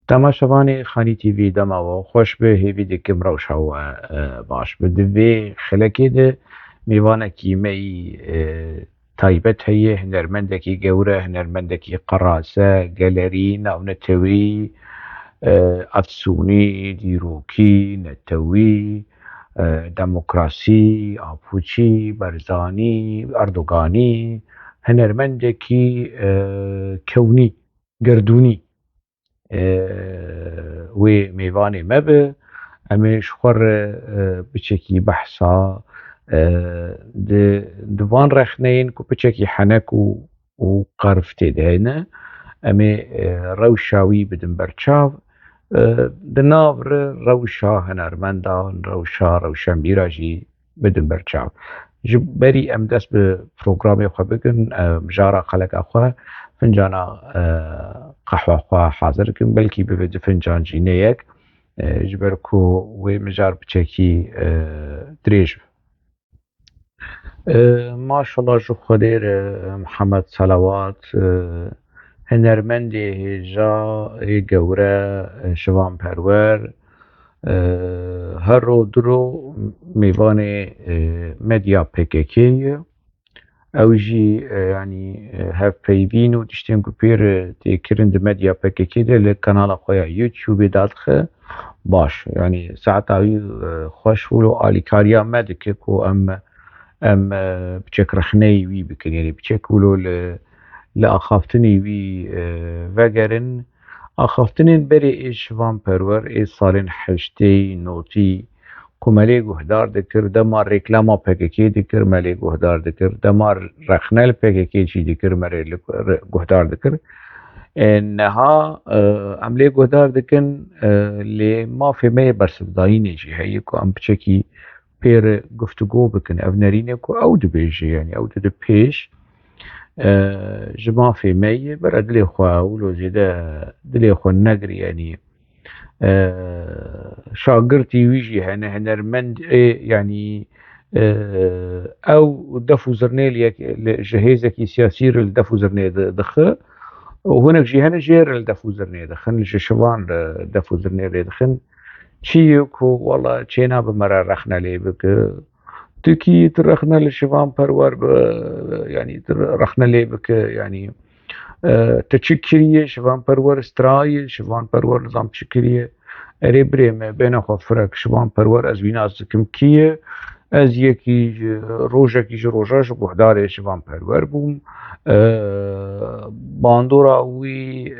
تماشاوانê Xanî TV dema we xweş bi hêvî dikim rewşa we baş bi. Di vê xelekê de mêvanekî me yî taybet heye, hunermendekî gewre, hunermendekî qerase, gelerî, navnetewî, efsûnî, dîrokî, netewî, demokrasî, apûçî, berzanî, erdoganî, hunermendekî kewnî, gerdûnî wê mêvanê me bi. Em ê ji xwe re biçekî behsa di van rexneyên ku biçekî henek û qerv tê de hene, em ê rewşa wî bidin berçav. Di nav rewşa hunermendan, rewşenbîra jî bidin berçav. Ji berî em dest bi programê xwe bikin, mijara xeleka xwe fincana qehwa xwe hazir bikin, belkî bibe du fincan jî ne yek, ji ber ku wê mijar biçekî dirêj be. Maşallah ji Xwedê re Mihemed Selewat hunermendê hêja ê gewre şivanperwer her ro diro mêvanê medya PKK ye. Ew jî yanî hevpeyvîn û tiştên ku pê re têkirin di medya PKK de li kanala xwe ya YouTubeê dadixe baş. Yanî saeta wî xweş û alîkariya me dike ku em biçek rexneyê wî bikin, yanî biçek wilo li axaftinê wî vegerin. Axaftinên berê ê şivanperwer ê salên heştê notî ku me lê guhdar dikir, dema rêklama PKK dikir, me lê guhdar dikir, dema rexne li PKK jî dikir, me lê guhdar dikir. Niha em lê guhdar dikin lê mafê me yê bersivdayînê jî heye ku em biçekî pê re guftûgû bikin. Ev nerîne ku ew dibêje, yanî ew dide pêş ji mafê me yê bere dilê xwe wilo zêde dilê xwe negirî, yanî şagirtî wî jî hene, hunermend yanî ew def û zirnê ji hêzekî siyasî re li def û zirnê dixe û hinek jî hene jê re li def û zirnê dixin, ji şivan re def û zirnê rê dixin. Çi ye ku wela çê nabe me re rexne lê bike, tukî tu rexne li şivanperwer bi yanî tu rexne lê bike, yanî te çi kiriye, şivanperwer stiraye, şivanperwer nizam çi kiriye. Erê birê me bêhna xwe firek şivanperwer ez vî nas dikim kî ye, ez yekî rojekî ji rojan ji guhdarê şivanperwer bûm, bandora wî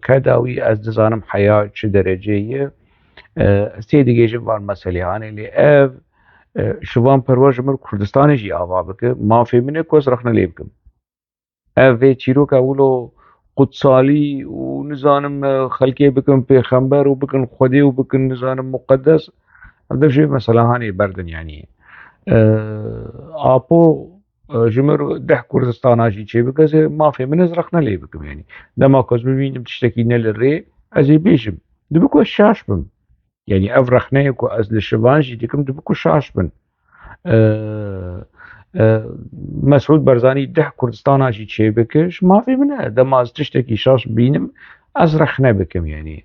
keda wî ez dizanim heya çi derecê ye. Ez tê digêjim van meselê anê lê ev şivanperwer ji min Kurdistanê jî ava bike, mafê min e ku ez rexne lê bikim. Ev vê çîroka wilo qutsalî û nizanim xelkê bikin pêxember û bikin Xwedê û bikin nizanim muqeddes, ev dev jê meselehanê berdin yanî. Apo ji min re deh Kurdistana jî çê bike, ez ê mafê min ez rexne lê bikim yanî. Dema ku ez bibînim tiştekî ne li rê, ez ê bêjim. Dibe ku ez şaş bim. Yanî ev rexneyê ku ez li şivan jî dikim dibe ku şaş bin. Mesûd Berzanî deh Kurdistana jî çê bike, ji mafê min e. Dema ez tiştekî şaş bînim, ez rexne bikim yanî.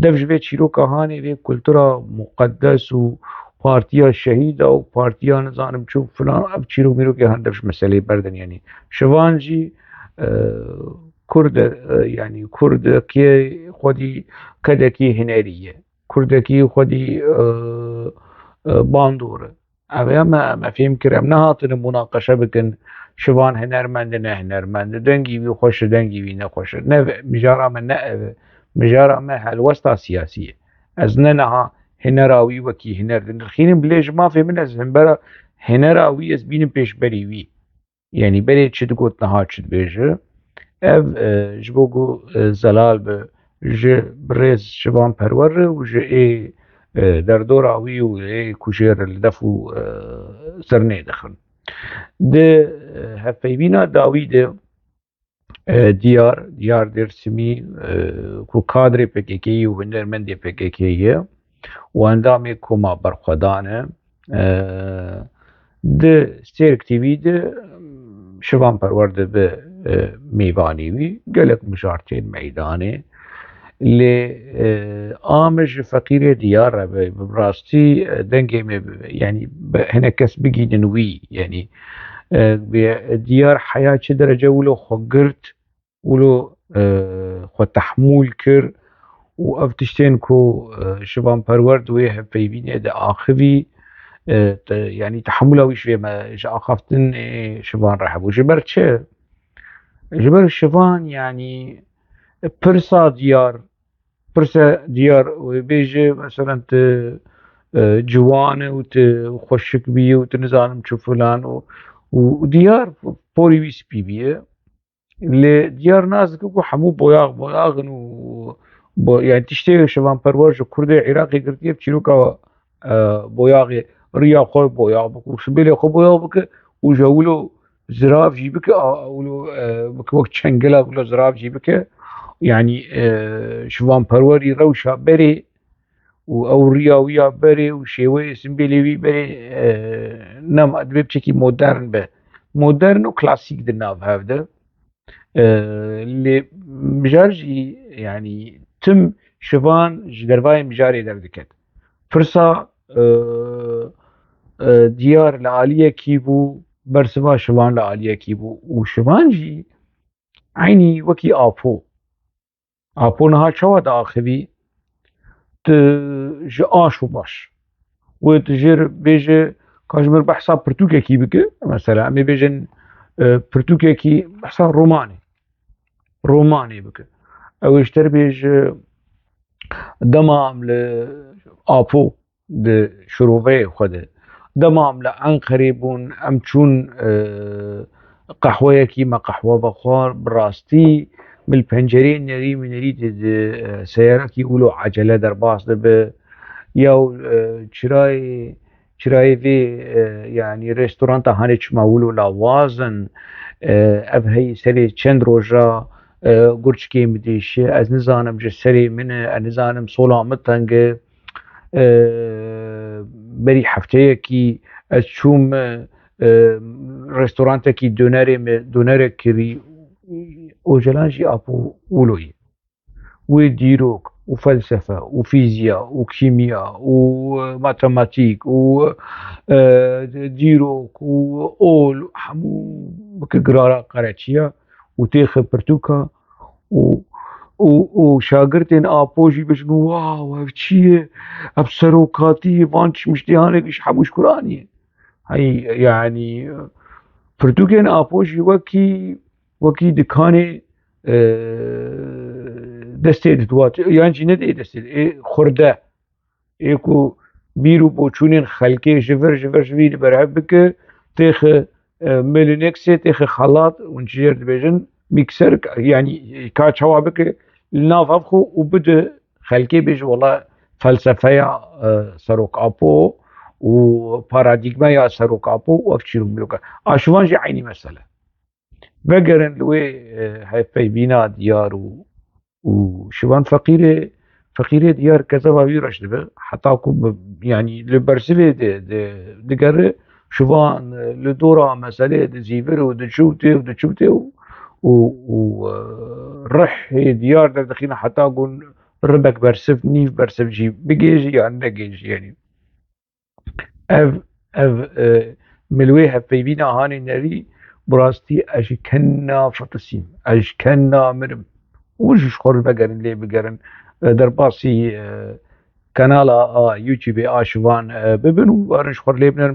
Dev ji vê çîroka hanê vê kultura muqeddes û partiya şehîda û partiya nizanim çi û filan, ev çîrok mîrokê hene dev ji meseleyê berdin yanî. Şivan jî Kurd e yanî Kurdekî xwedî kedekî hunerî ye. Kurdekî xwedî bandor e. Ev ê me fêm kir em nehatine mûnaqeşe bikin şivan hunermend e ne hunermend e, dengî wî xweş e dengî wî nexweş e. Mijara me ne ev e, mijara me helwesta siyasî ye. Ez ne niha hunera wî wekî huner dinirxînim, lê ji mafê min ez himbera hunera wî ez bînim pêşberî wî. Yanî berê çi digot niha çi dibêje. Ev ji bo ku zelal bi ji birêz şivanperwer re û ji ê derdora wî û ê ku jê re li def û zirnê dixin. Di hevpeyvîna dawî de Diyar Dêrsimî ku kadrê PKK yê û hunermendê PKK ye û endamê koma berxwedan e, di Sêrk TV de şivanperwer dibe mêvanê wî, gelek mijar tên meydanê. اللي آمج فقيرة ديار براستي دنجي يعني هنا كس بقي دنوي يعني ديار حياة چه درجة ولو خقرت ولو خو تحمول كر وافتشتين كو شبان پرورد ويه بيبين دا آخذي يعني تحمله ويش ما إيش أخفتن شبان رحب وجبر چه جبر الشبان يعني برسا ديار وبيجي مثلا جوانه وتخشك بيه وتنزانم تشوف فلان وديار بوري ويس بيه اللي ديار ناس كو حمو بوياغن يعني تشتغل شبان پرورج كردي عراقي قرتيه بچيروكا بوياغي ريا خوي بوياغ بك وشبيلي خو بوياغ بك وجولو زراف جيبك اولو بك وقت شنقلا ولا زراف جيبك يعني شبان پروري روشا بري او ريا ويا بري وشيوي سمبيلي بري نم ادبي بشكي مودرن به مودرن وكلاسيك دناف هذا اللي مجارجي يعني تم شفان جدرواي مجاري دردكت فرصة ديار العالية كيبو برسما شفان العالية كيبو وشفان جي عيني وكي آبو نها شواد آخذي تجآشو باش وتجر بيجي كاجمر بحساب برتوكي كي بك مثلا امي بيجن برتوكي كي بحساب روماني بك او اشتر بيج دمام لآبو د شروفي خده دمام لأنقري بون امچون قهوه كي ما قهوه بخار براستي من البنجرين نري من نريد سيارة كي يقولوا عجلة در باص به یا چرای وی يعني رستوران هاني چماولو لاوازن اف هي سري چند روجا گرچکی مدیشه از نزانم جه سري من نزانم سولامتنگ بری هفته کی از چوم رستوران کی دونر کری اوجلانجي ابو ولوي وديروك وفلسفة وفيزياء وكيمياء وماتماتيك وديروك وأول حمو بكقرارة قراتشيا وتيخ برتوكا وشاگردين آبوجي بجنو واو هفچيه ابسروكاتي وانش مشتيانك اش حموش قراني هاي يعني برتوكين آبوجي وكي دكاني دسته دوات يعني جنة دسته خورده ایکو بیرو بوچونین خلقی جفر جوید برهب بک تخ ملونکس تخ خلاط ونجير دبيجن ميكسر يعني كاتش هوا بك الناف ابخو وبدا خلقي بيج والله فلسفه سروق ابو وباراديغما يا سروق ابو وافشيرو بلوكا اشوان جي عيني مساله بقرن لوي هاي بينا ديارو وشوان فقيرة ديار كذا ويرش دبه حتى يعني لبرسلة دقر شوان لدورة مسألة زيفر ودشوته ورح ديار دخينا حتى قول ربك برسف نيف برسف جي بيجي يعني نجيج يعني اف ملويها في بينا هاني نري براستي اشكنا فطسيم اشكنا مرم وش خور بقرن ليه بقرن در باسی کانال یوتیوب آشوان ببینو وارش خور لیبنن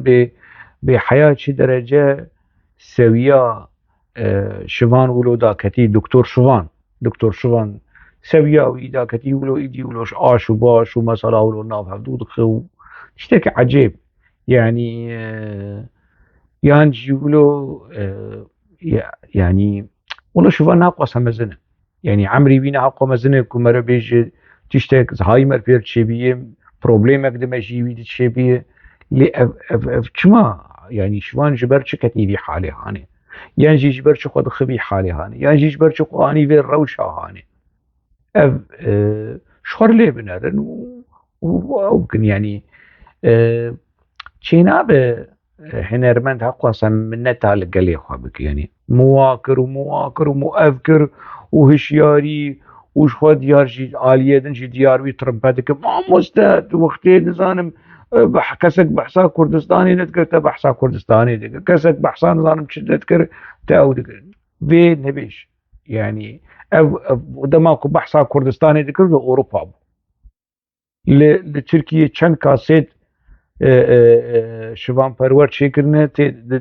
به حیات چی درجه سویا شوان ولو داکتی دکتر شوان سویا وی داکتی ولو ایدی ولوش آشو باش و مثلا ولو ناف حدود خو اشتك عجيب يعني ولو يعني والله شوفان ناقص همزنه يعني عمري بينا حقا مزنه كمرة بيجي تشتك زهايمر بير تشبيه بروبليمك دمجي بيد تشبيه لي اف كما يعني شوان جبر شكتني في حالي هاني يعني جبر شو خد خبي حالي هاني يعني جبر شو اني في الروشة هاني اف شخر لي بنرن وممكن يعني تشينا به هنرمند حقا سمنتها لقلي خوابك يعني مواكر ومؤفكر وهشياري وش خو ديار جي عالية دن جي ديار وي ترمباتك ما مستد وقتي نزانم كسك بحثا كردستاني نذكر بحثا كردستاني دك كسك بحثا نزانم نذكر تاو دك في نبيش يعني دماكو بحثا كردستاني ذكر لأوروبا لتركيا چند كاسيت شوان پرور چیکرنه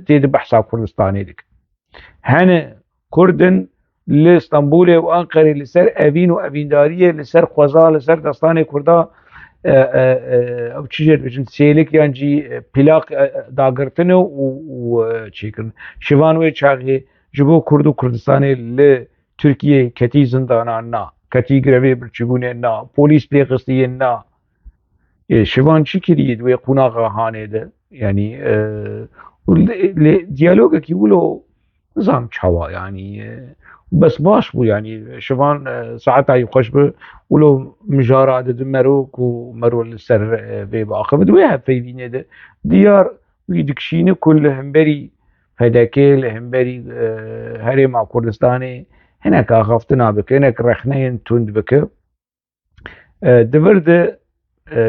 تید بحثا كردستاني دك هنه كردن لإسطنبول وأنقرة لسر أبين وأبيندارية لسر خوزا لسر دستان كردا او چیجر بجن سیلک یان جی پلاک داگرتنه و چیکرن شوانوی چاقی جبو کردو کردستانی ل ترکیه کتی زندانا نا کتی گروی برچگونه نا پولیس بلیقصدیه نا شوان چی کرید و قناغا هانه ده يعني ديالوجك يقولوا نظام شوا يعني بس باش بو يعني شوان ساعتها يخش به ولو مجارة عدد مروك ومرو السر بيبا آخر بدويها في بينه ده ديار ويدكشينه كلهم بري هداكيل هم بري هري مع كردستاني هناك آخفتنا بك هناك رخنين تند بك دبرده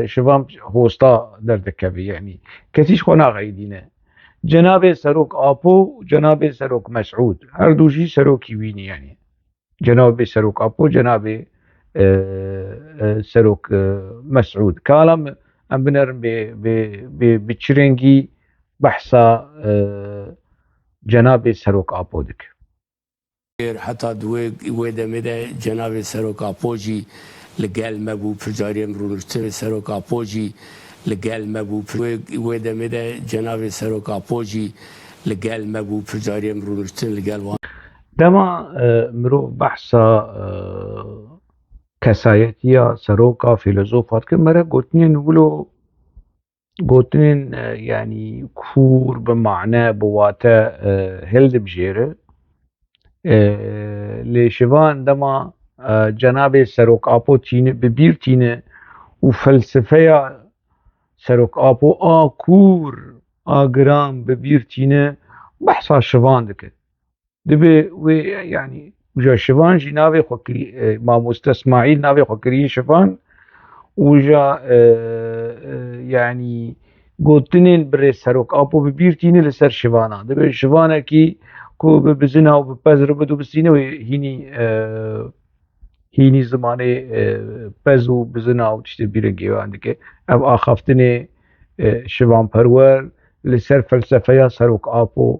شوام هوستا دردكبي يعني كتيش خونا غيدينه جناب سروك آپو جناب سروك مسعود هر دوشی سروکی وینی يعني جناب سروك آپو جناب سروك مسعود كالم ام بنرم بچرنگي بحثا جناب سروك آپو دك حتى دوی دمده جناب سروك آپو جي لقال مبو بجاري امرونرتن سروك آپو جي لقال مبو ودمده جناب سروك آپوجي لقال مبو بجاري امرونرتن لقال وان دما مرو بحثا كسايتيا سروكا فيلسوفات كمرة قوتنين نقولوا قوتنين يعني كور بمعنى بواتا هلد بجيرة لشبان دما جناب سروك آپو تينه ببير تينه وفلسفيا سروك آپو كور گرام ببير تينه بحثا شوان دكه دبي وي يعني وجا شوان جي ناوي خوكري ماموستا اسماعيل ناوي خوكري شوان وجا يعني قوتنين بري سروك آپو ببير تينه لسر شوانا دبي شوانا كي كو بزنا وبپزر بدو بسينه وهيني هيني زمانه پزو بزنا و تشتي بيرنگي واندكه او آخفتنه شوان پرور لسر فلسفه سروك آپو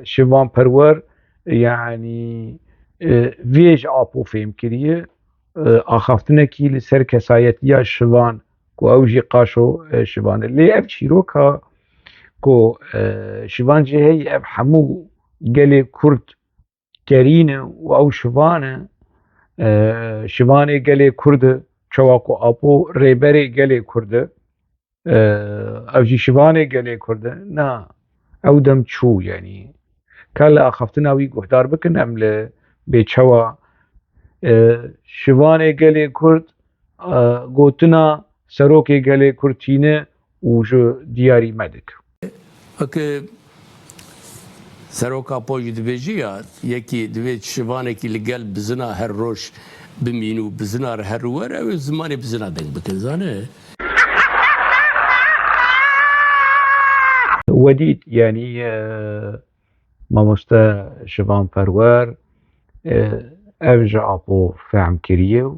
شوان پرور يعني ويج آپو فهم كريه آخفتنه كي لسر كسايتيا شوان كو اوجي قاشو شوان اللي اف شيروكا كو شوان جي هي اف حمو قلي كرد كرينه و او شوانه شوانه قلي كرد چواكو آپو ريبري قلي كرد او جي شوانه قلي كرد نا او دم چو يعني كلا اخفتنا وي گهدار بكن ام بيچوا شوانه قلي كرد گوتنا سروكي قلي كرتينه وجو دياري مدك وكي سروك آپوجي دبيجيا يكي دبيج شوانه كي لقال بزنا هر روش بمينو بزنا هر ور او زماني بزنا دنگ بكن زانه وديد يعني ماموستا شوان پرور اوجا آپو فهم كريه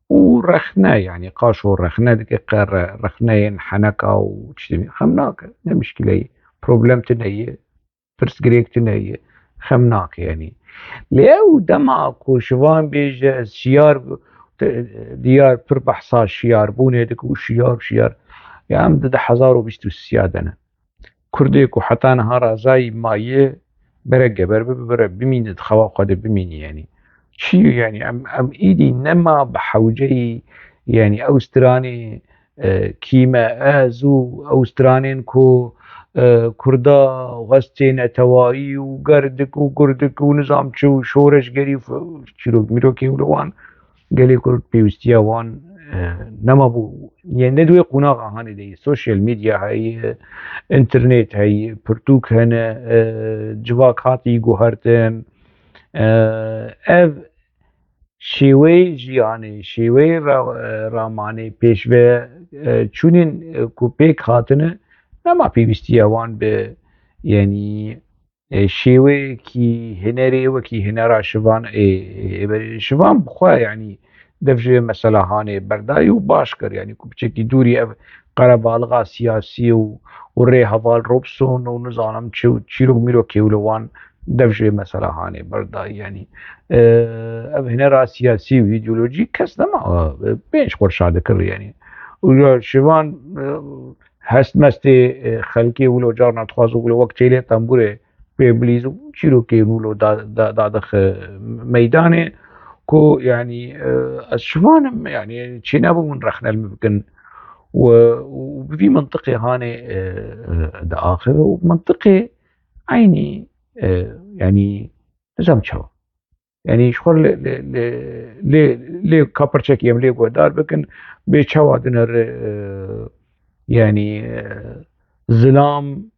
ورخنه يعني قاشو رخنه دك قر رخنه حنكا وتشتمي خمناك لا مشكلة بروبلم تنيه فرس جريك تنيه خمناك يعني لأو دمعك وشوان بيجا شيار ديار بربح صار شيار بونه دك وشيار يا عم ده حزارو بيشتو السيادنا كرديك وحتى نهار زي مايه برقة بربة بمين تخوا قد بمين يعني شيء يعني أم إيدي نما بحوجي يعني أوستراني كيما آزو أوسترانين كو كردا غستين توائي وقردك ونظام شو شورش قريف شروك ميروكي ولوان قالي كرد بيوستيا وان نما بو يعني ندوي قناغ هاني دي سوشيال ميديا هاي انترنت هاي برتوك هنا جواك هاتي قهرتن اف شێوەی ژیانی شێوەی ڕامانەی پێشوێ چونین کو پێک هاتنە نەما پێویستی ئەوان بە یعنی شێوەیەکی هنەرێ وەکی هنەرا شڤان بخوا یعنی دەبژێ مەسەلەهانێ بەردایی و باش کرد یعنی کو بچێکی دووری ئەv قەرەباڵغا سیاسی و ڕێ هەڤال ڕۆبسۆن و نزانم چیرۆک میرۆک کێولەوان دەبژێ مەسەلەهانێ بەردایی یعنی ئەv هنەرا سیاسی و ئیدیۆلۆجی کەس نەماوە پێنج خۆرشا دەکرد یعنی شڤان هەست مەستێ خەلکێ ولۆ جار ناتخوازە ولۆ وەک تێلێ تەمبورێ پێ بلیز و چیرۆکێ ولۆ دادەخ مەیدانێ کۆ یعنی ئەس شڤانم یعنی چێ نەبوو من ڕەخنەلم بکن وبفي منطقي هاني دا آخر ومنطقي عيني يعني نظام شو يعني شخور لي كابرچك يم لي قدار بكن بيشوا دنر يعني ظلام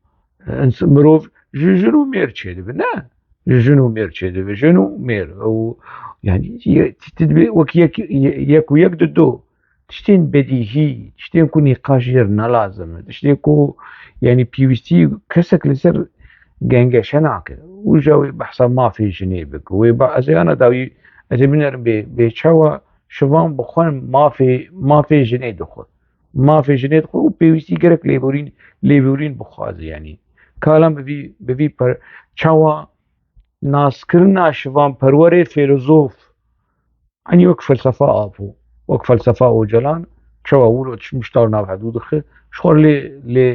مروف جنو مير چيد بنا جنو مير چيد جنو مير او يعني تدبي وك يك دو تشتين بديهي تشتين كو نقاش ير نلازم تشتين كو يعني بيوستي كسك لسر گەنگەشەناکە و ژەوی بەحسە مافی ژنێ بک وێ بە ئەزیانە داوی ئەجێ بنەرم بێچەوە شڤان بخۆن مافێ ژنێ دخۆت مافێ ژنێت خۆ و پێویستی گەرەک لێبورین بخوازی ینی کالام بڤی چاوە ناسکردنا شڤان پەروەرێ فێلۆزۆف ئەنی وەک فەلسەفا ئاپۆ وەک فەلسەفا ئۆجەلان چاوە ولۆ مشتاڵ ناڤهەدوو دخە شخۆر لێ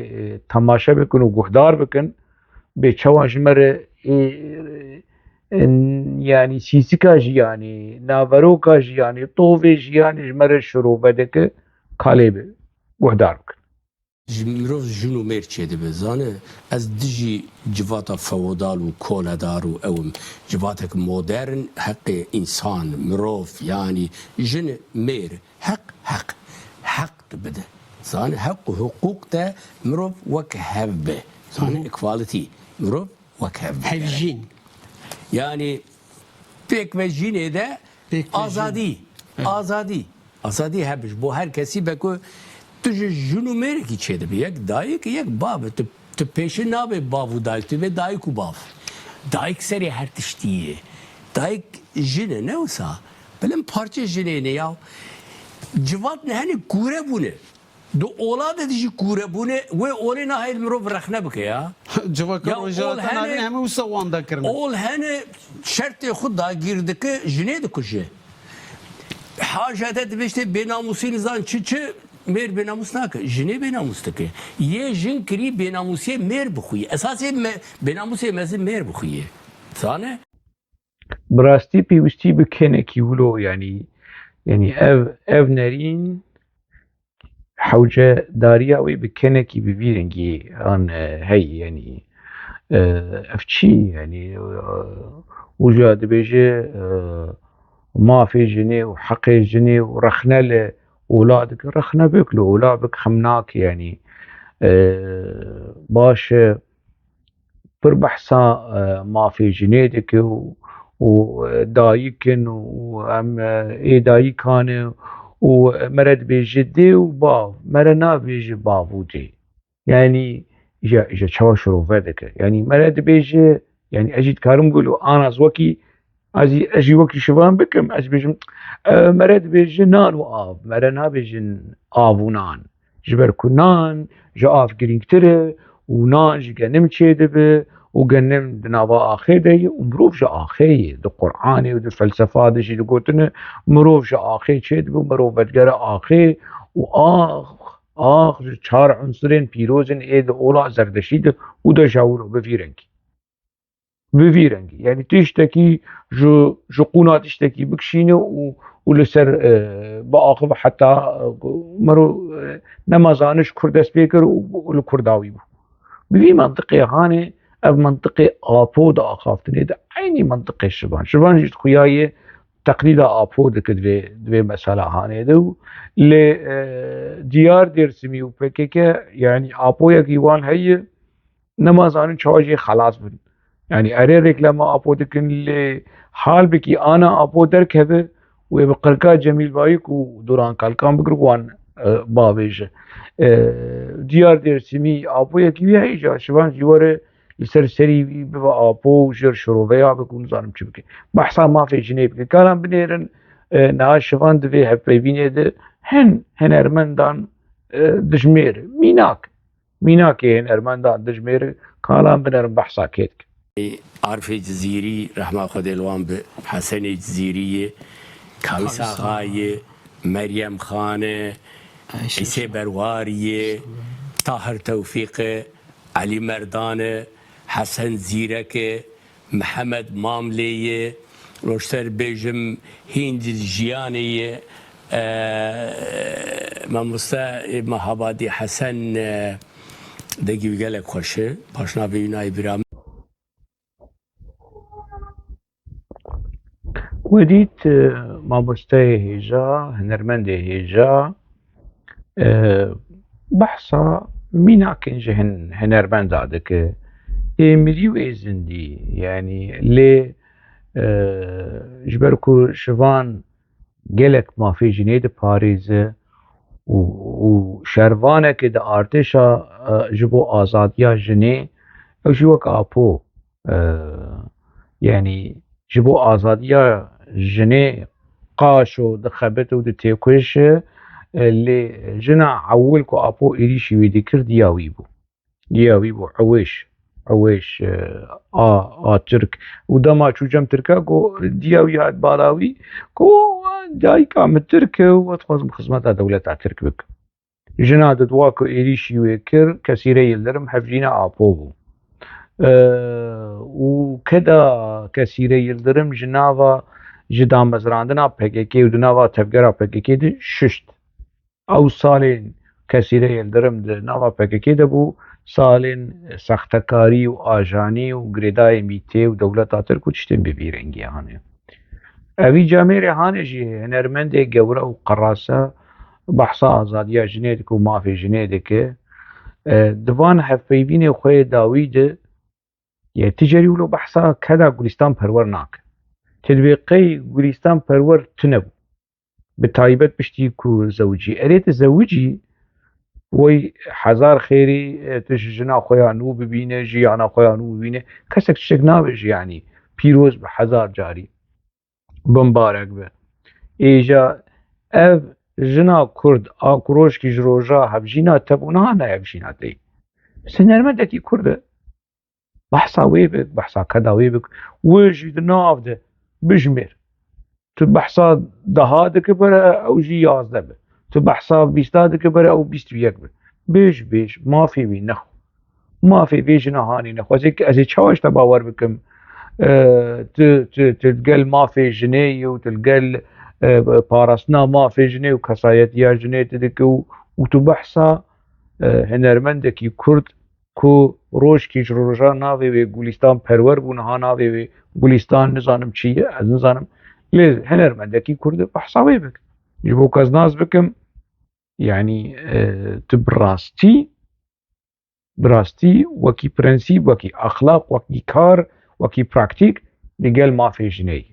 تەماشە بکن و گوهدار بکن بێچەوە ژمەرە یعنی سیسکا ژیانی ناڤەرۆکا ژیانی تۆڤێ ژیانی ژمەرە شرۆڤە دەکە کالێ بێ گوهدار بکن مرۆڤ ژن و مێر چێ دەبێ زانە ئەس دژی جڤاتە فەوۆداڵ و کۆلەدار و ئەوم جڤاتێک مۆدەرن حەقێ ئینسان مرۆڤ یانی ژن مێر حەق بدە زانە حەق و حقوق دە مرۆڤ وەک هەڤ بێ زانە ئیکوالیتی مرۆڤ وەک هەڤ هەڤژین yani pek ve jine de azadi hebiş bu herkesi beko tu junu merki çedi bir yek dayık yek babı tu peşin nabe bavu dayık ve dayık u bav dayık seri her tiştiye dayık jine ne olsa benim parça jine ne ya civat ne hani kure bu ne دو اولاد دیجی کوره بونه و اونی نه هیل مرو برخنه بکه یا جوکر روجات ناوی همه وسوان دکرن اول هنه شرط خود دا گیرده که جنه دکشه حاجت دبشته بناموسی نزان چی مر بناموس نکه جنه بناموس دکه یه جن کری بناموسی مر بخویه اساسی بناموسی مزه مر بخویه ثانه براستی پیوستی بکنه کی ولو یعنی اف نرین حوجة داريا وي بكنكي ببيرنجي عن هي يعني افتشي يعني وجاد بيجي ما في جني وحقي جني ورخنا لأولادك رخنا بك لأولادك خمناك يعني باش بربحثا ما في جنيدك ودايكن وام اي دايكان ومرد بيجدي وباف مرنا بيجي بافودي يعني اجا شوا شروفاتك يعني مرد بيجي يعني اجي كارم قولوا انا زوكي اجي وكي شبان بكم اجي بيجي مرد بيجي نان واف مرنا بيجي اف ونان جبر كنان جا اف جرينكتره ونان جي قنم تشيدبه وقنم دنابا آخر ده ومروف جا آخر ده قرآني وده فلسفة ده شي ده قوتنا مروف جا آخر چه ده مروف بدگر آخر و آخ چهار عنصرين پیروزن ده اولا زردشي ده وده جاولو بفيرنگي يعني تشتكي جو قونا تشتكي بكشينه ولسر بآخر حتى مرو نمازانش كردس بيكر ولكرداوي بو بفي منطقة هاني اف منطقه آپو دا آخافتنه ده عینی منطقه شبان جيت خویای تقلید آپو ده که دوی مسئله هانه ده ل دیار درسمی و پکه که یعنی آپو یکیوان هی نمازانن چواجی خلاص بن يعني اري ريكلاما آپو دكن ل حال بكي انا آپو درك هذا وبقرقا جميل بايك ودوران كالكام بقروان باويجه ديار درسمي ابو يكي هيجا شبان جواره يسر سري ببا ابو جر شروبيا بكون زانم چبكي بحثا ما في جنيب كلام بنيرن نا شبان دبي هبيبينه ده هن ارمندان دجمير ميناك هن ارمندان دجمير كلام بنيرن بحثا كيتك عارف جزيري رحمة خد الوان حسن جزيري كاوسا غاية مريم خانة عيسى بروارية طاهر توفيق علي مردانة حسن زيرك محمد ماملية روشتر بيجم هند الجيانية ماموستا مهابادي حسن دقي قالك خوشه باشنا بيناي برام وديت ماموستای هيجا هنرمندي هيجا بحثا ميناكن جهن هنرمند عدك مريو ايزندي يعني لي جبركو شوان جلك ما في جنيد باريز وشروانه كده ارتشا جبو آزاديا جني او جوك ابو يعني جبو آزاديا جني قاشو دخبتو دتيكوش اللي جنا عولكو ابو إريشي ويدكر دياوي بو عويش ترك ودما شو جم تركا كو دياوي هاد بالاوي كو داي كام ترك وتخوز خدمات دولة ترك بك جنا دواكو إريشي ويكر كثيري يلرم حفجينا ابو بو وكذا كثيري يلرم جناوا جدا مزراندنا PKK ودناوا تفجرا PKK دي ششت او سالين كثيري يلرم دناوا PKK دبو سالين سختكاري وآجاني وغريداي ميتي ودولة ترك وتشتن ببيرنجي هاني اوي جاميري هاني جي هنرمندي قورا وقراسة بحثا آزاديا جنيدك ومافي جنيدك دوان حفيبين خوي داويد يعني تجري ولو بحثا كذا قولستان پرور ناك تدبيقي قولستان پرور تنبو بتايبت بشتي كو زوجي اريت زوجي وي حزار خيري تجنا خويا نو ببينه جي انا خويا نو ببينه كسك تشك نابج يعني بيروز بحزار جاري بمبارك به ايجا اف جنا كرد اكروش كي جروجا هبجينا تبونا نا هبجينا تي بس نرمدتي كرد بحثا ويبك بحثا كذا ويبك وجد ناف ده بجمر تو بحثا دهادك برا او جي 11 به تو بحثا 20 برا او 21 به بيش ما في بي نخو ما في بيجنا هاني نخو ازي چاوش تباور بكم تلقل ما في جنيه وتلقل بارسنا ما في جنيه وكسايت يا جنيه تدك وتبحثا هنرمندك كرد کو روش کی جروجا ناوی و گولیستان پرور بون ها ناوی و گولیستان نزانم چیه از نزانم لیز هنرمندکی کرد بحثاوی بک جبو کازناز بکم يعني براستي وكي برنسيب وكي أخلاق وكي كار وكي براكتيك لقال ما في جنيه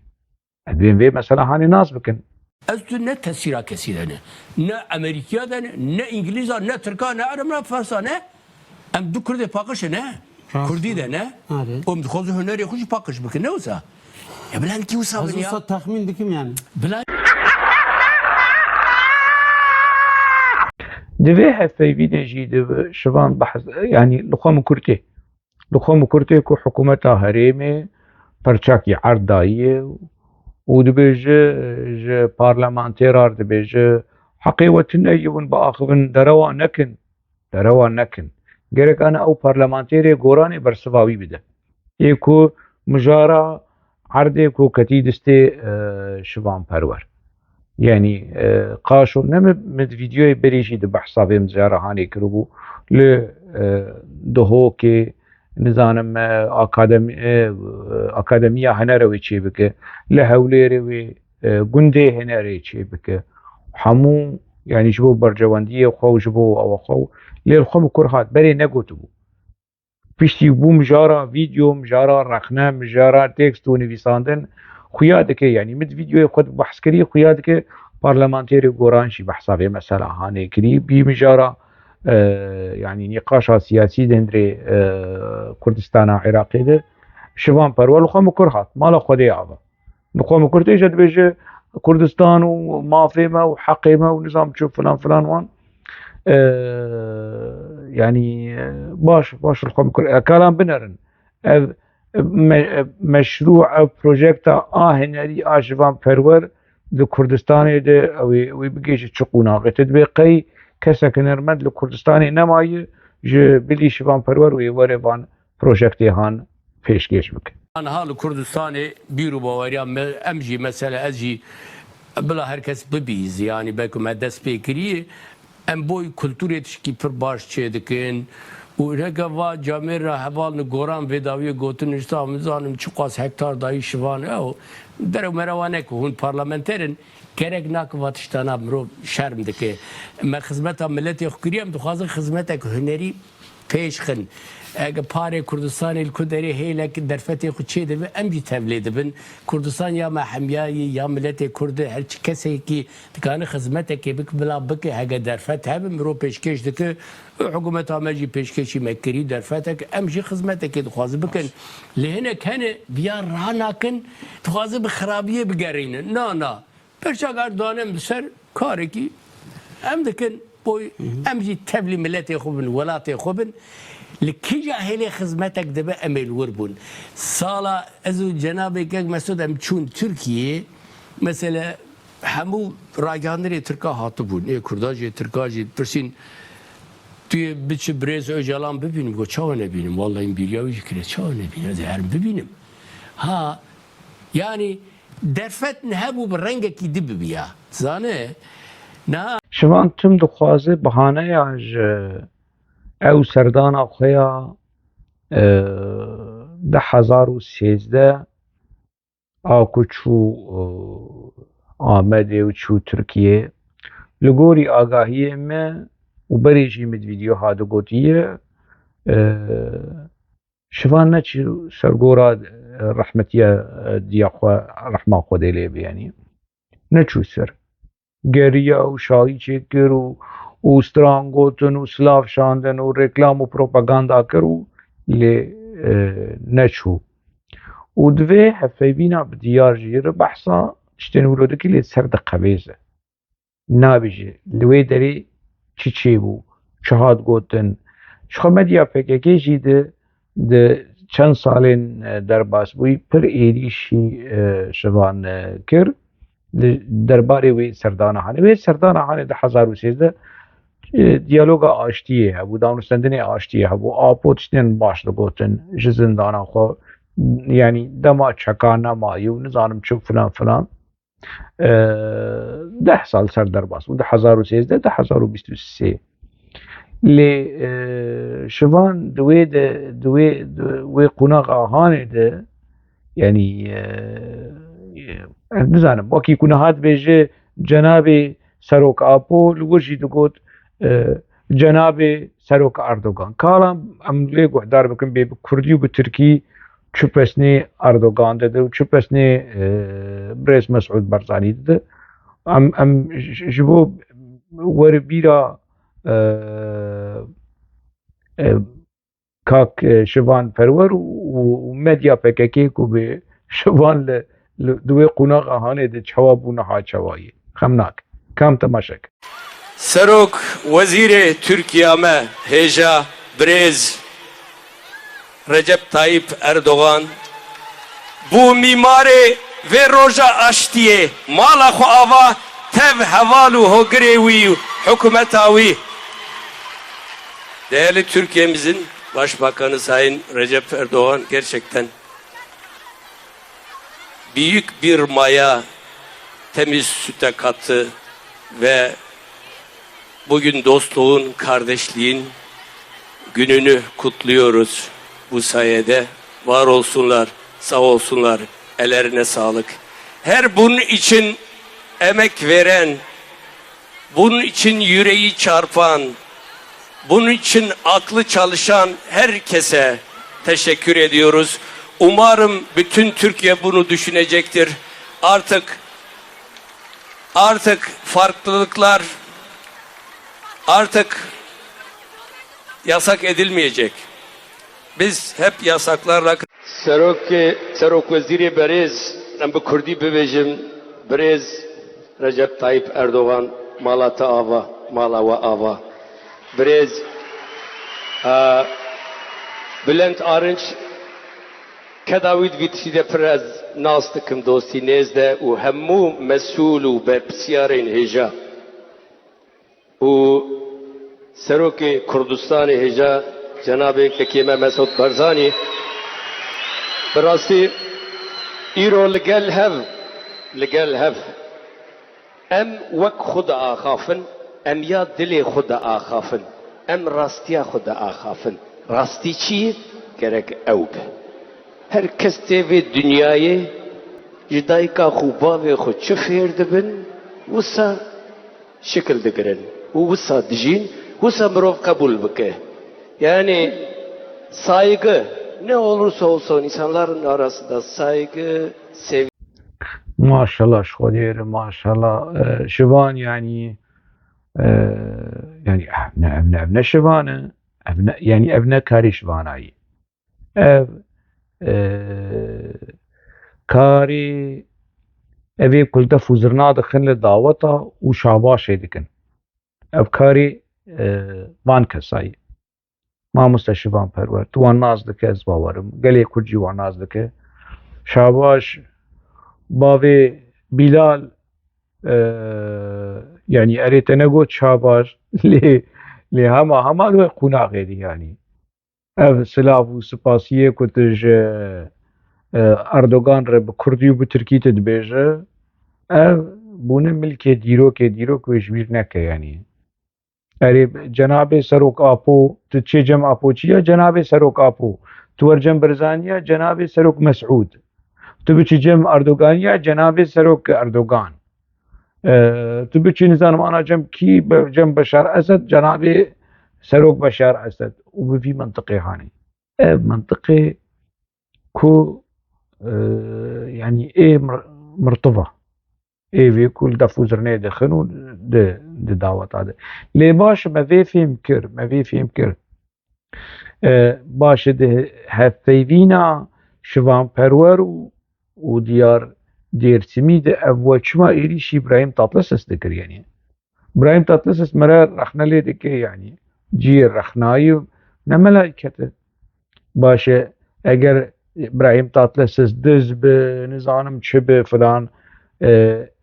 أدوين في مثلا هاني ناس بكن أزدو نا تسيرا كثيرا نا أمريكا نا إنجليزا نا تركا نا عرب نا فرنسا نا أم دو كردي باقش نا كردي ده نا أم دخوزو هنري خوش باقش بكن نوزا يا بلان كي وصابن يا أزوصا تخمين دكم يعني بلان دوی هفته ویده جیده شوان بحث يعني لخوام كرتي كو حكومة هريمي پرچاكي عردائية ودبيجي بارلمانتيرار دبيجي حقيوة ايون باخفن دروا نكن گرك انا او بارلمانتيري غوراني برسواوي بده يكو مجارة عرده كو كتي دستي شوان پرور يعني قاشو نمد فيديو بريشي ده بحثا بهم زيارة هاني كربو ل دهوكي نزانم أكاديمية هنروي چي بك لهوليروي گنده هنروي چي بك حمو يعني جبو برجواندية خو جبو او خو للخو كرهات بري نگوتو بيشتي بو مجارة فيديو مجارة رخنة مجارة تكست ونويساندن خویادك يعني مد فيديو خود بحث كري خويادك بارلمانتيري قرانشي بحثا في مسألة هاني كري بمجارة يعني نقاش سياسي دندري كردستان عراقي ده شوان پرول خو كرهات مالا خدي عبا نقوم كرتيجة بيجي كردستان ومافيمة وحقيمة ونظام تشوف فلان فلان وان يعني باش الخوم كلام بنرن مشروع بروجكت هنري شوان پرور لكردستان ده ويبقيش تشقونا غتدبقي كسك نرمد لكردستان نماي بلي شوان پرور ويوريبان بروجكتي هان پیشکش بکن. أنا حال كردستان بيرو باوريان أمجي مثلا أجي بلا هركس ببيز يعني بكم هدس بكريه أم بوي كولتورة تشكي پر باش چيدكن ورقا جامير هبال نقوران بداوية قوتن اجتا مزانم چقاس هكتار داي شوان او درو مروانك هون پارلمنترن کرک ناک واتشتانا مرو شرم دکه ما خدمت ملت خکریم دخوازن خدمتک هنری پیش خن اگه پاره کردستان الکدری هیلک درفتی خود چه دبن امجی تبلید بن کردستان یا محمیایی یا ملت کرد هر چی کسی کی دکانه خدمت کی بک بلا بک اگه درفت هم مرو پیشکش دکه حکومت امجی پیشکشی مکری درفتک امجی خدمت کی دخواز بکن لهنه کنه بیا رانا کن دخواز بخرابیه بگرین نه پرچاگر دانم بسر کاری کی ام دکن بوی امجی تبلی ملت خوبن ولات خوبن لكي جاهلي خدمتك دبا امل وربون صالا ازو جنابك مسعود ام چون تركيا مثلا همو راجاندري تركا هاتبون اي كرداجي تركاجي برسين توی بچه برز اجالان ببینیم گو چاو نبینیم والله این بیریاوی که چاو نبینیم هرم ببینیم ها يعني درفت نهبو بالرنگه کی دب بیا زانه نه شما تم دخوازه بهانه یاج او سردان اخویا 2013 آکو چو آمده و چو ترکیه لگوری آگاهی ما و بریجی مد ویدیو ها دو گوتیه شفان نچی سرگورا رحمتیه دیاخوا رحمه خوده لیبی یعنی نچو سر گریه و شایی چکر و سترانگوتن و سلاف شاندن و رکلام و پروپاگاندا کرو لی نچو و دوی هفه بینا بدیار جیر بحثا چتن ولوده که لی سرد قبیزه نابیجه لوی داری چی بو چهاد گوتن شخو مدیا پککی جیده ده چند سالین در باس بوی پر ایریشی شوان کر درباره وی سردانه هانه وی سردانه هانه ده 2013 دیالوگ آشتیه هبو دانستندن آشتیه هبو آپوتشتن باش گوتن جزندانا خو یعنی دما چکان نمایو نزانم چوب فلان 10 سال سر در باس و ده 2013 ده 2023 لی شوان دوی قناق آهانه ده یعنی نزانم وکی کنهات بیجه جناب سروک آپو لگوشی دو جناب سروک اردوغان کالم املی گوهدار بکن به کردی و به ترکی چوپسنی اردوغان ده و چوپسنی برز مسعود برزانی ده ام جبو وربیرا کاک شوان پرور و مدیا پککی کو به شوان دوی قناق آهانه ده چوابونه ها چوایی خمناک کام تماشک سروک وزیر ترکیه ما هجا برز رجب طایب اردوغان بو میماره و روژا اشتیه مالا خو آوا تب حوالو هگره وی حکومتاوی değerli Türkiye'mizin Başbakanı Sayın Recep Erdoğan gerçekten büyük bir maya temiz süte kattı ve bugün dostluğun, kardeşliğin gününü kutluyoruz bu sayede. Var olsunlar, sağ olsunlar, ellerine sağlık. Her bunun için emek veren, bunun için yüreği çarpan, bunun için aklı çalışan herkese teşekkür ediyoruz. Umarım bütün Türkiye bunu düşünecektir. Artık farklılıklar yasak edilmeyecek. Biz hep yasaklarla Serok Veziri Berez em bi Kurdî bibêjim Berez Recep Tayyip Erdoğan mala te ava mala we ava Berez Bülent Arınç kedawît vî de pir ez nas dikim dostî nêz de û hemû mesûl û berpirsiyarên hêja û Serokê Kurdistanê hêja Cenab-ı Kekeme Mesut Barzani bi rastî îro li gel hev em wek xwe de axafin em ya dilê xwe de axafin em rastiya xwe de axafin rastî çi ye gerek ew be her kes tevê dünyayê ji dayika xwe bavê xwe çi fêr dibin wisa şikil digirin û wisa dijîn wisa mirov qebûl bike. Yani saygı ne olursa olsun insanların arasında saygı, sevgi. Maşallah şkodiyeri maşallah şivan yani evne şivanı yani evne kari şivanayı ev kari evi kulda fuzurna dixin li daveta û şabaşê dikin ev kari van kesayı mamoste şivanperwer tu wan naz dike ez bawerim gelê Kurd jî wan naz dike şabaş bavê Bilal yani erê te negot şabaş lê hema we qunaxê dî yani ev silav û spasiyê ku tu ji Erdogan re bi Kurdî û bi Tirkî te dibêje ev bûne milkê dîrok wê ji bîr neke yani erê Cenab-ı Serok Apo tu çê cem Apo çi ye Cenab-ı Serok Apo tu wercem Barzaniye Cenab-ı Serok Mes'ud tu biçî cem Erdoganiye Cenab-ı Serok Erdogan tu biçî nizanim ana cem kî cem Beşar Esed Cenab-ı Serok Beşar Esed û bi vî mentiqê hanê ev mentiqê ku yani mirtiva evê ku li defûzirnê dixin û di daweta de lê baş me vê fêm kir baş di hevpeyvîna şivanperwer û diyar Dêrsimî de ev we çima êrişî İbrahim Tatlıses dikir yani İbrahim Tatlıses mere rexnelê dike yani ciyê rexnayî ne melâîket e baş e eger İbrahim Tatlıses diz bi nizanim çi bi filan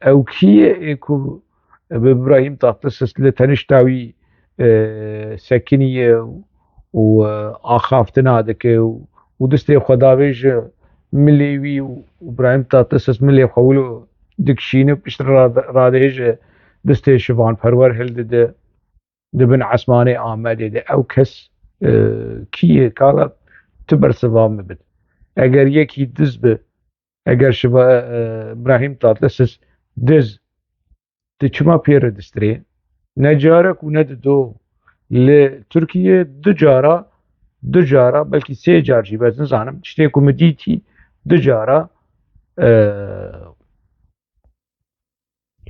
ew kî ye ku bi İbrahim Tatlıses li tenişta wî sekiniye û axaftina dike û distê xwedavê ji milê wî û İbrahim Tatlıses milê xwe wilo dikişînib piştî radihêje distê şivanperwer hildide dibin esmanê Amedê de ew kes kî ye kala tu bersiva mibin eger yekî diz bi eger İbrahim Tatlıses diz tu çima pêre distirê ne carek û ne di do li Tirkiye du cara belkî sê car jî bez nizanim tiştê ku min dîtî du cara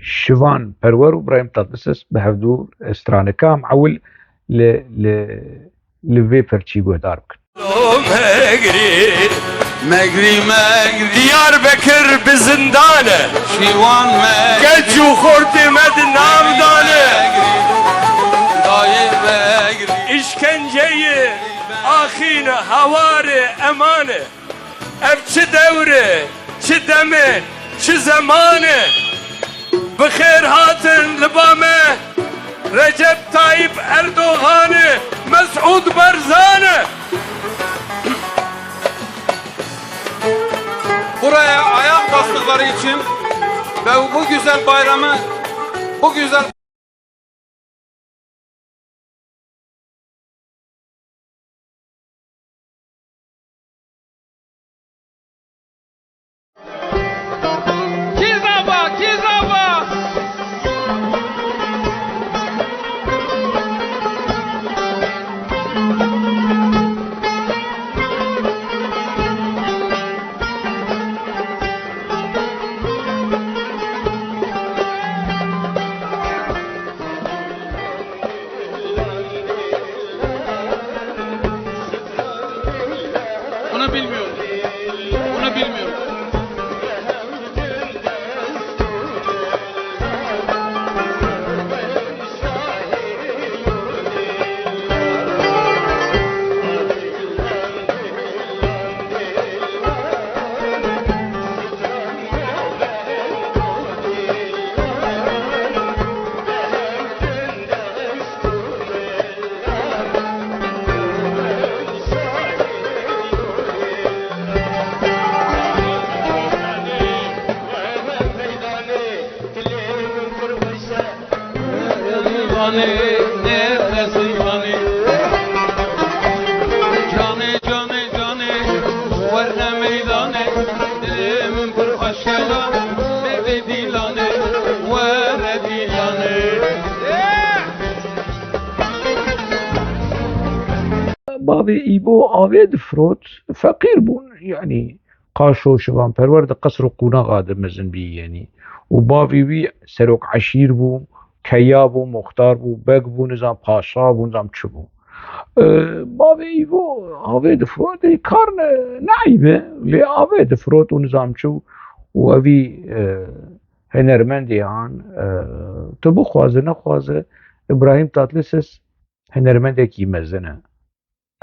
şivanperwer û İbrahim Tatlıses bi hevdûr straneka mewil li vê pirçî guhdar bikin. مگری Diyarbakır bi zindane شیوان مگری geç û xortê me di navdane دایه مگری işkenceyi axîne hawarê emane ev çi dewre çi demê çi zemane bi xêr hatin li ba me Recep Tayyip Erdoğan'ı Mes'ud Barzani buraya ayak bastıkları için ve bu güzel bayramı bu güzel جانه نفسی جانه جانه جانه جانه ورنه میدانه دلم پر خوشگلا به دیلانه ورنه دیلانه بابي إيبو آويد فروت فقير بون يعني قاشو شبان پرورد قصر و قونا قادم مزن بي يعني وبابي وي سروك عشير بو كيا بو مختار بو بگ بو نظام پاشا بو نظام چو بو بابي إيبو آويد فروت كار نعيبه لي آويد فروت و نظام چو و اوي هنرمندي هان تبو خوازه نخوازه إبراهيم تاتلسس هنرمندي كي مزنه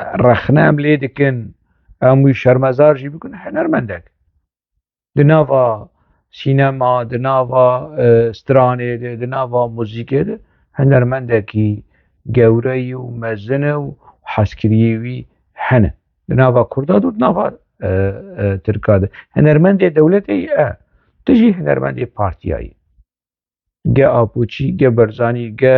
رخنام لێ دکن ئەمووی شەرمەزارژی بکن هەنەرمەندێک دناوا سینەما دناوا سترانێ دێ دناوا موزیکێ دێ هەنەرمەندێکی گەورەی و مەزنە و حەزکردیێوی هەنە دناوا کووردا و دناوا ترکا دێ هەنەرمەندێ دەولەتێ تژی هەنەرمەندێ پارتیایی گە ئاپۆچی گە بەرزانی گە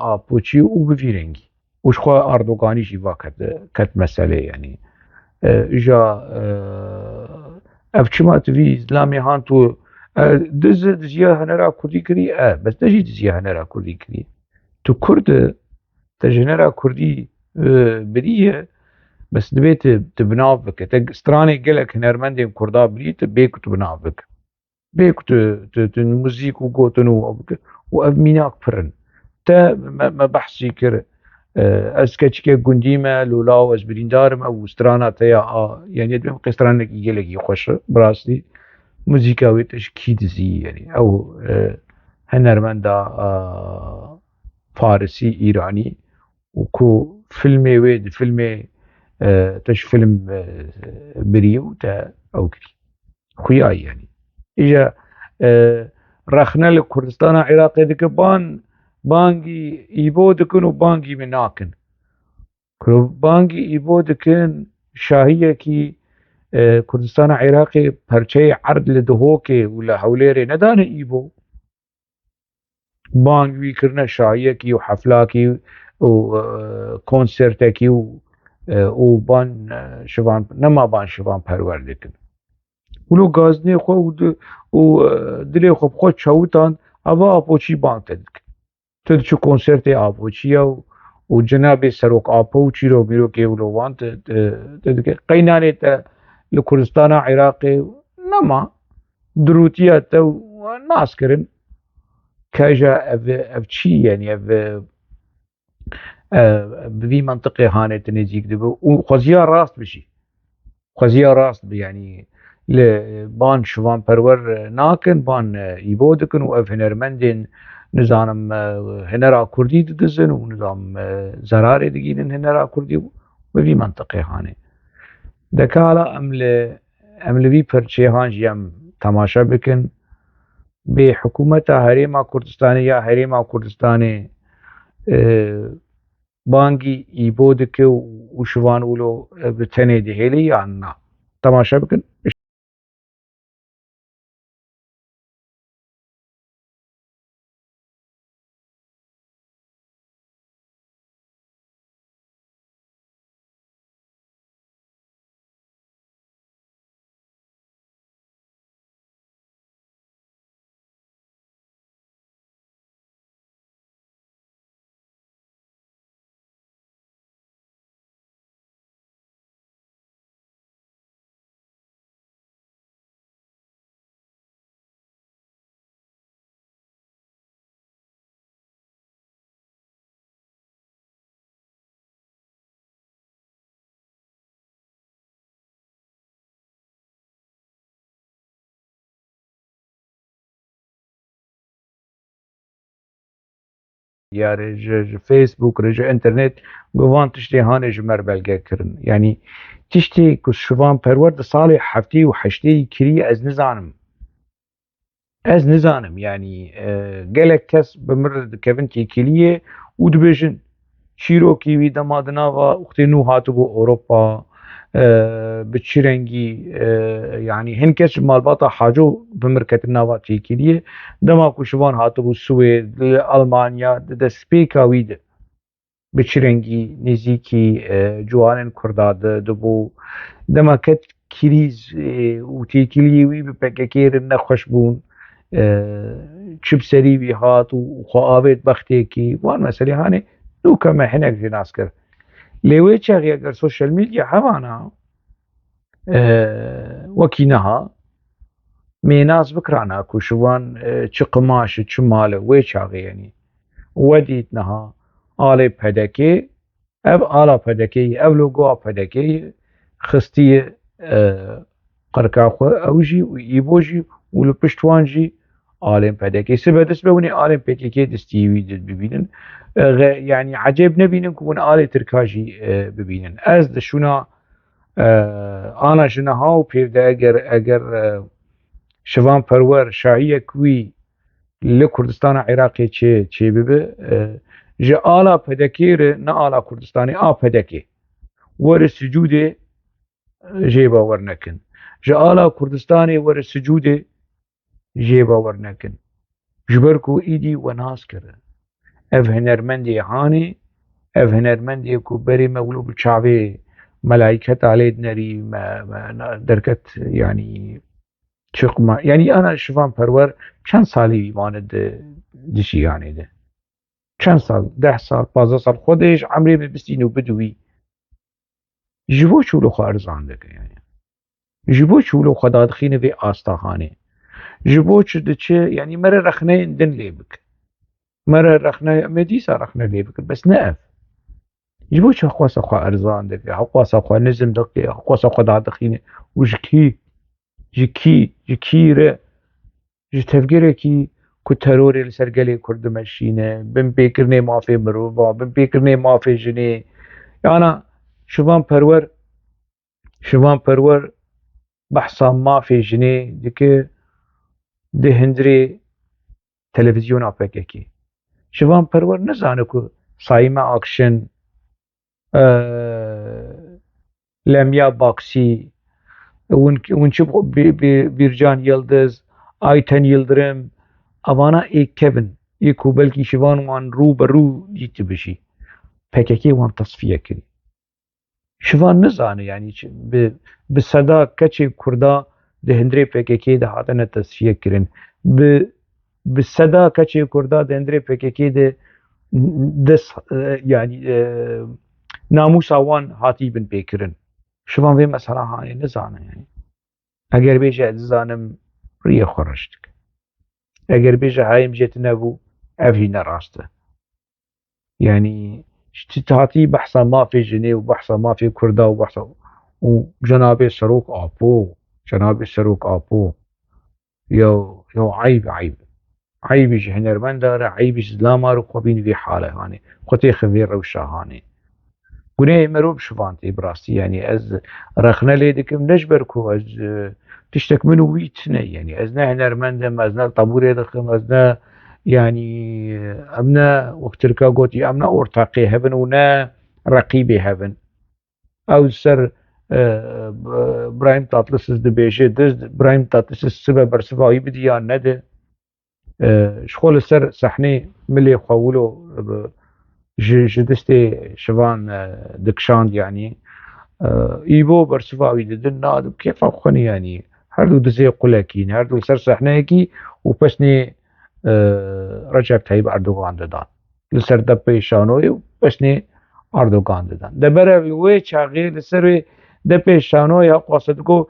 ئاپۆچی و بڤیرەنگی وشخوا أردوغاني جيوا كت مسألة يعني إجا أفشما تفي إسلامي هان تو دزيا هنرا كردي كري بس نجي دزيا هنرا كردي كري تو كرد تجنرا كردي بريه بس دبيت تبناف بك ستراني قلك هنرمندي كردا بريت بيكو تبناف بك بيكو موزيك وقوتنو وأبميناك فرن تا ما بحثي كر از کچکه گندیمه لولا و از بریندارم او سترانا تیا یعنی دم قسترانه کی گلگی خوش براستی موزیکاویتش کی دزی یعنی او هنرمندا فارسی ایرانی و کو فیلمی وید فیلمی تش فیلم بریو تا او کری خویای یعنی ایجا رخنه لکردستان عراقی دکبان بانگی ایبو دکن و بانگی مناکن بانگی ایبو دکن شاهیه کی کردستان عراقی پرچه عرض لدهوکه ولا حوليري ندانه ایبو بانگ وی کرنه شاهیه کی و حفلاکی و کنسرتکی و بان شوان نما بان شوان پرور دکن ولو گازنی خو و دلی خو خود چاوتان اوا اپوچی بانگ تدک تدچو کنسرت آپوچیا و جناب سروک آپوچی رو بیرو که ولوان تدک قینانه تا لکردستان عراقی نما دروتیا تا ناس کرن كاجا اف چی یعنی اف بوی منطقه هانه تنزیک دبو و خوزیا راست بشی خوزیا راست بی یعنی بان شوان پرور ناکن بان ایبو دکن و اف هنرمندین نظام هنرا کردی دزن و نظام زرار دگیرن هنرا کردی و بی منطقه هانه دکالا امل بی پرچه هان جیم تماشا بکن به حکومت حریم کردستانی یا حریم کردستانی بانگی ایبو دکه و شوان اولو بتنه دهیلی یا نه تماشا بکن یا رج فیسبوک رج انترنت گوان تشتی هانه جمر بلگه کرن یعنی تشتی که شوان پرورد سال هفته و هشته کری از نزانم یعنی گلک کس بمرد کبن تیکلیه و دبیجن چیرو کیوی دمادنا و اختی نو هاتو بو اوروپا بتشرنجي يعني هنكش مالباطا حاجو بمركة النوات تيكيلية دما كوشوان هاتبو السويد ألمانيا دا سبيكا ويد بتشرنجي نزيكي جوانن كرداد دبو دما كت كريز وتيكيلية وي ببكاكير نخشبون چب سری بی هات و خواهد بختی کی وان مسئله هانه نو کما هنگ جناس کر لیوی چاقی اگر سوشل میدیا هوانا وكينها ميناس بكرانا كوشوان چه قماش چه ماله ويشاغي يعني وديتنها آلي پدكي آلا پدكي لوگو پدكي خستية قركاخو اوجي ويبوجي ولو پشتوانجي آلي پدكي سبدس بوني آلي پدكي دستيوي ببينن يعني عجب نبينن كون آلي تركاجي ببينن از دشونا آنا جنها و پیرده اگر شوان پرور شاعیه کوی لکردستان عراقی چه ببه جه آلا پدکیر نه آلا کردستانی پدکی ور سجود جه باور نکن جه آلا کردستانی ور سجود جه باور نکن جبرکو ایدی و ناس کرده اف هنرمندی هانی اف هنرمندی کو بری مولو بچاوه ملائكة عليه نري ما دركت يعني شقما يعني أنا شوفان برور كان صالي ماند دشي يعني ده كان صال 10 سال 15 سال خودش عمري بستين وبدوي جبو شولو خارزان دك يعني جبو شولو خداد خينه في آستاخانه جبو چه يعني مرة رخنه دن ليبك مرة رخنه مديسة رخنه ليبك بس نقف جبوش خواص خوا ارزان دكي خواص خوا نزم دكي خواص خوا دادخينه وجكي جكيره جتفكركي كتروري لسرقلي كرد مشينه بن بيكرني ما في مروبا بن بيكرني ما في جني يعني شوان پرور بحثا ما في جني دكي ده هندري تلفزيون آپککی شوان پرور نزانكو سايما اكشن لميا باكسي ونشوف بيرجان يلدز آيتن يلدرم اوانا كيفن يكو بلكي شوان وان رو برو ديت بشي PKK وان تصفية كري شوان نزانه يعني بصدا كچي كردا ده هندري PKK ده هاتنا تصفية كرين بصدا كچي كردا ده هندري PKK ده دس يعني ناموسا وان هاتی بن بکرن شوان وی مسئله هانی نزانه يعني اگر بیجه زانم ریه خورشتک اگر بیجه هایم جت نبو افهی نراسته يعني هاتی بحثا ما في جنيه وبحثا ما في كردا وبحثا وجناب سروك آبو يو عيب هنرمن داره عيب زلامارو خوبين في حاله هاني خوتي خبير روشا هاني قناه مروب شوانتي براسي يعني از رخنا ليدكم نجبركو از تشتك منو ويتنا يعني ازنا هنرمندم ازنا طابوري دخم ازنا يعني امنا وقتركا قوتي امنا ارتاقي هبن ونا رقيبي هبن او سر برايم تاتلس دبيشي دز برايم تاتلس السبب برسفاوي بديان نده شخول سر صحني ملي خوولو جدستي شوان دكشاند يعني ايبو برسفاوي ددن نادو كيف اخوني يعني هردو دزي قلاكين هردو سر صحنيكي وبسني رجب طيب اردوغان ددان لسر دبي شانوي وبسني اردوغان ددان دبره وي چاغي لسر دبي شانوي قاصدكو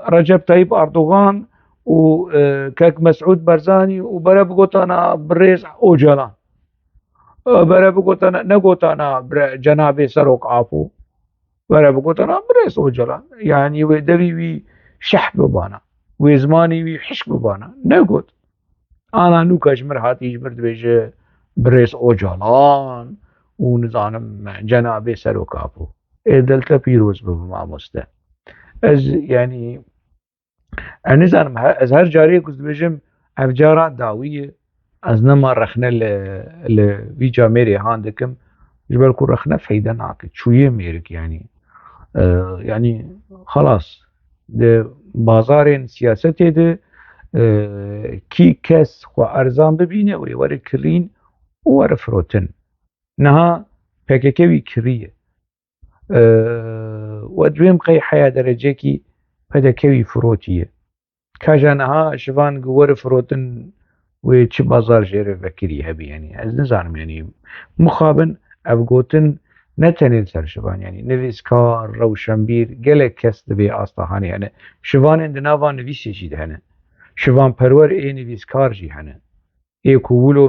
رجب طيب اردوغان و كاك مسعود برزاني وبره بقوتانا بريز اوجلان بره بقوتانا نقوتانا جناب سروك آفو بره بقوتانا بريز اوجلان يعني ودوي وي شح ببانا وزماني وي حش ببانا نقوت انا نوكاش مرهاتي جبرد بيجي بريز اوجلان ونظانم جناب سروك آفو دلتا بيروز ببما مسته از يعني أنا زانم از هر جاری کس بجم افجارات داویه از نما رخنه ل ویجا میری هاندکم جبر کو رخنه فایده ناکد شویه میرک يعني يعني خلاص ده بازار سياسته ده كي كس خو ارزان ببينه ويوري كرين ووري فروتن نها PKK'وی کریه و دویم قی حیا درجه کی PKK'وی فروتیه کاجانها شوان گور فروتن و چه بازار جره وکری هبی یعنی از نزانم یعنی مخابن افگوتن نتنین سر شوان یعنی نویسکار روشنبیر گلک کس دبی آستاهانی هنه شوان اندناوا نویسی جی هنه شوان پرور ای نویسکار جی هنه ای کوولو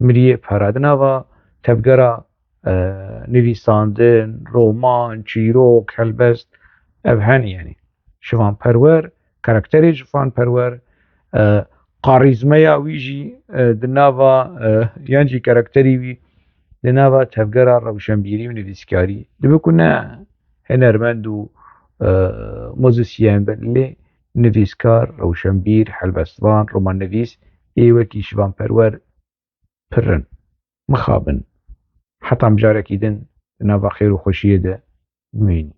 مریه پرا دناوا تبگرا نویساندن رومان چیروک هلبست افهانی یعنی شوان پرور کاراکتری شوان پرور قاریزمیا ویجی دناوا یانجی کاراکتری وی دناوا تبگرا روشنبیری و نویسکاری دبکونه هنرمند و موزیسین بله نویسکار روشنبیر هلبستوان رومان نویس ایوکی شوان پرور پرن مخابن حتى مجارك يدن نافا خير وخوشية ده مين